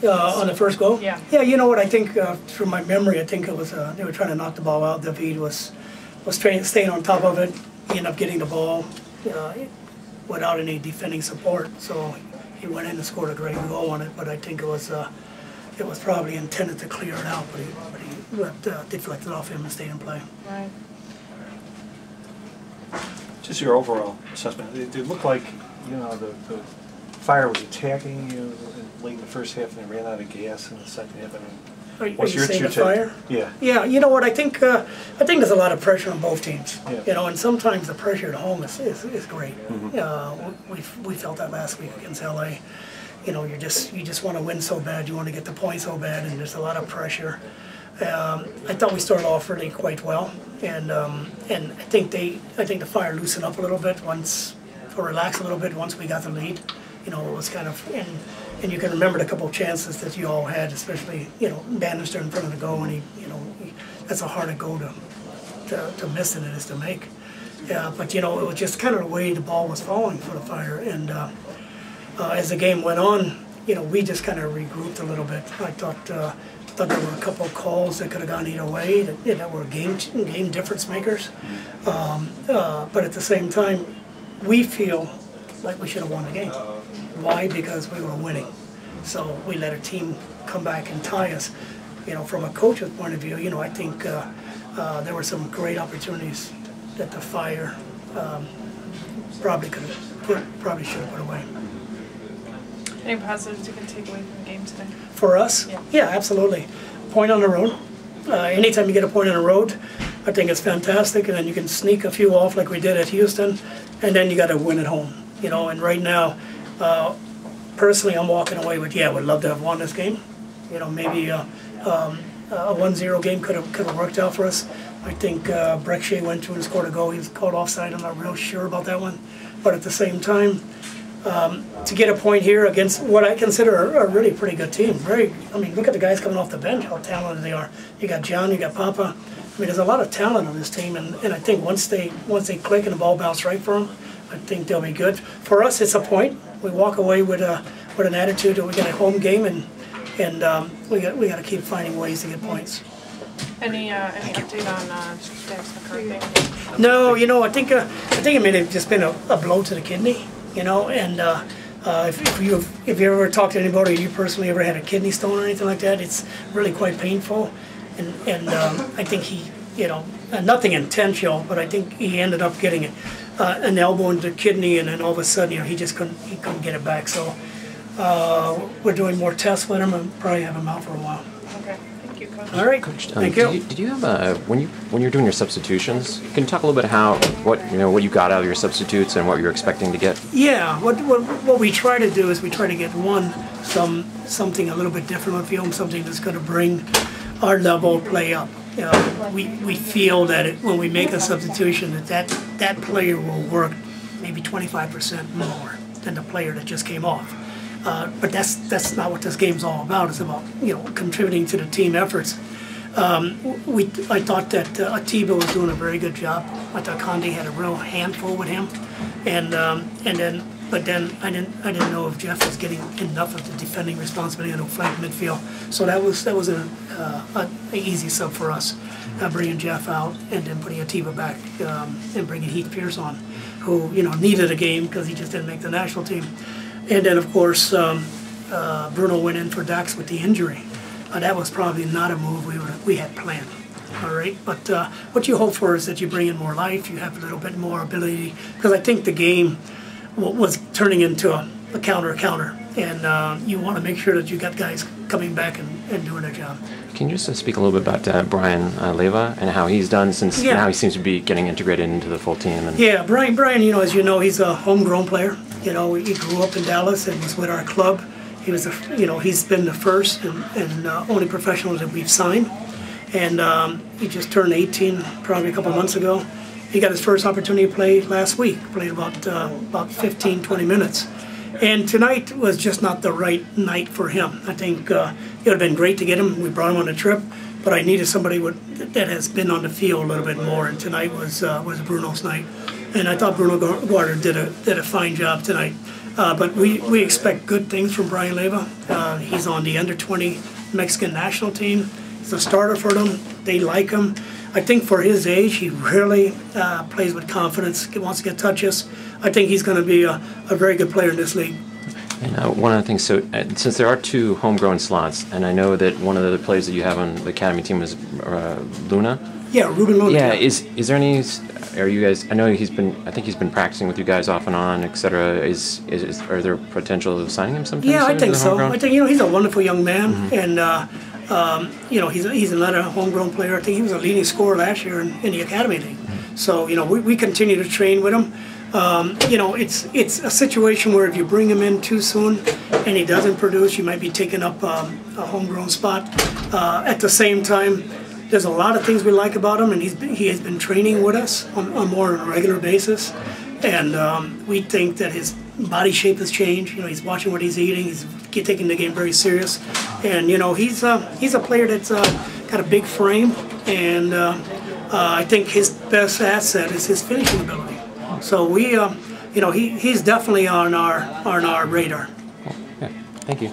On the first goal? Yeah. Yeah, you know what, I think, from my memory, I think it was, they were trying to knock the ball out. David was staying on top of it. He ended up getting the ball without any defending support. So he went in and scored a great goal on it, but I think it was probably intended to clear it out, but he deflected off him and stayed in play. Right. Just your overall assessment. It looked like, you know, the Fire was attacking you late in the first half and they ran out of gas in the second half. I mean, what's your saying the take? Fire? Yeah. Yeah, you know what, I think there's a lot of pressure on both teams. Yeah. You know, and sometimes the pressure at home is great. Mm-hmm. We felt that last week against LA. You know, you just want to win so bad, you want to get the point so bad, and there's a lot of pressure. I thought we started off really quite well, and I think the Fire loosened up a little bit or relaxed a little bit once we got the lead. You know, it was kind of, and you can remember the couple of chances that you all had, especially, you know, Bannister in front of the goal, and that's a harder goal to miss than it is to make. Yeah, but you know, it was just kind of the way the ball was falling for the Fire, and as the game went on, you know, we just kind of regrouped a little bit. I thought there were a couple of calls that could have gone either way that were game difference makers, but at the same time, we feel like we should have won the game. Why? Because we were winning. So we let a team come back and tie us. You know, from a coach's point of view, you know, I think there were some great opportunities that the Fire probably should have put away. Any positives you can take away from the game today? For us? Yeah, yeah, absolutely. Point on the road. Anytime you get a point on the road, I think it's fantastic, and then you can sneak a few off like we did at Houston, and then you got to win at home. You know, and right now, personally, I'm walking away with, yeah, would love to have won this game. You know, maybe a 1-0 game could have worked out for us. I think Breckshay went through and scored a goal. He was called offside. I'm not real sure about that one, but at the same time, to get a point here against what I consider a really pretty good team. I mean, look at the guys coming off the bench, how talented they are. You got John, you got Papa. I mean, there's a lot of talent on this team, and I think once they click and the ball bounces right for them, I think they'll be good. For us, it's a point. We walk away with an attitude that we got a home game, and we got to keep finding ways to get points. Any update on Dax McCarthy? No, you know, I think it may have just been a blow to the kidney. You know, and if you ever talked to anybody, you personally ever had a kidney stone or anything like that, it's really quite painful. And I think he, you know, nothing intentional, but I think he ended up getting an elbow into the kidney, and then all of a sudden, you know, he couldn't get it back. So we're doing more tests with him and probably have him out for a while. Okay. Thank you, Coach. All right. Coach, thank you. Did you have when you're doing your substitutions? Can you talk a little bit what you got out of your substitutes and what you're expecting to get? Yeah. What we try to do is we try to get something a little bit different on field, something that's going to bring our level of play up. You know, we feel that when we make a substitution, that player will work maybe 25% more than the player that just came off. But that's not what this game's all about. It's about, you know, contributing to the team efforts. I thought that Atiba was doing a very good job. I thought Conde had a real handful with him, but then I didn't know if Jeff was getting enough of the defending responsibility on the flank midfield. So that was an easy sub for us, bringing Jeff out and then putting Atiba back and bringing Heath Pierce on, who, you know, needed a game because he just didn't make the national team. And then, of course, Bruno went in for Dax with the injury. That was probably not a move we had planned. All right, but what you hope for is that you bring in more life, you have a little bit more ability, because I think the game was turning into a counter, and you want to make sure that you got guys coming back and doing their job. Can you just speak a little bit about Brian Leyva and how he's done since now he seems to be getting integrated into the full team? And yeah, Brian, you know, as you know, he's a homegrown player. You know, he grew up in Dallas and was with our club. He was, he's been the first and only professional that we've signed. And he just turned 18 probably a couple months ago. He got his first opportunity to play last week, played about 15, 20 minutes. And tonight was just not the right night for him. I think it would have been great to get him. We brought him on a trip, but I needed somebody that has been on the field a little bit more, and tonight was Bruno's night. And I thought Bruno Guarder did a fine job tonight. But we expect good things from Brian Leyva. He's on the under-20 Mexican national team. He's a starter for them. They like him. I think for his age, he really plays with confidence. He wants to get touches. I think he's going to be a very good player in this league. And one of the things, so since there are 2 homegrown slots, and I know that one of the players that you have on the academy team is Luna. Yeah, Ruben Luna. Yeah, is there any? Are you guys? I know I think he's been practicing with you guys off and on, etc. Are there potential of signing him sometime? Yeah, soon I think to the so. homegrown? I think he's a wonderful young man, and he's another homegrown player. I think he was a leading scorer last year in the academy league. So we continue to train with him. It's a situation where if you bring him in too soon and he doesn't produce, you might be taking up a homegrown spot. At the same time, there's a lot of things we like about him, and he has been training with us on more on a regular basis. And we think that his body shape has changed. He's watching what he's eating. He's taking the game very serious. And he's a player that's got a big frame, and I think his best asset is his finishing ability. So he's definitely on our radar. Yeah, thank you.